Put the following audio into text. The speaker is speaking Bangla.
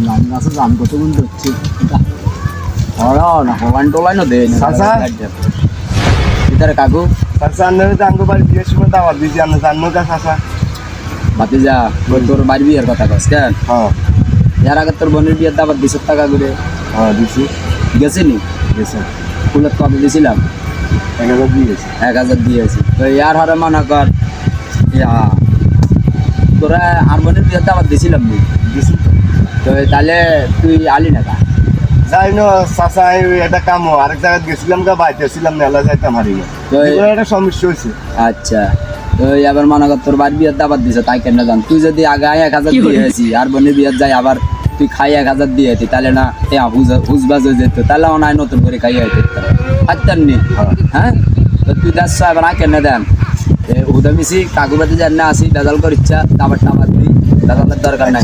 নাম গাছে জাম কত গুণ হচ্ছে না হলান টোলাইনও দে চাচা ভিতরে কাকু চাচা আন্নারে তো আঙ্গ বাড়ি বিয়ের সময় দাওয়াত দিয়েছি আন্না জানো কা চাচা বাতি যা তোর বাড়ি বিয়ের কথা কস কেন হ্যাঁ যার আগে তোর বোনের বিয়ের দাবার 200 টাকা করে হ্যাঁ দিছি গেছিনি গেছে ফুলের কত দিয়েছিলাম 1000 দিয়েছি 1000 দিয়েছি তো ইয়ার হারে মনে কর ইয়া তোরা আর বোনের বিয়ের দাবার দিয়েছিলাম নি দিছি তো তাহলে তুই আলি না কা যাই না চাচা এটা কাম আরেক জায়গায় গেছিলাম গা বাইতেছিলাম মেলা যাইতাম হারিয়ে তো একটা সমস্যা হয়েছে আচ্ছা তো এবার মনে কর তোর বাড়ি বিয়ের দাবার দিছে তাই কেন জান তুই যদি আগে 1000 দিয়েছি আর বোনের বিয়ের যাই আবার তুই খাই 1000 দিয়েছি তাহলে না হুজবাজ হয়ে যেত তাহলে অনায় নতুন করে খাইয়ে হইতে পারতেন নি হ্যাঁ তো তুই যাচ্ছ এবার আয় কেন দেন হুদা মিশি কাকুবাতে যান না আসি দাদাল কর ইচ্ছা দাবার টাবার দিই দাদালের দরকার নাই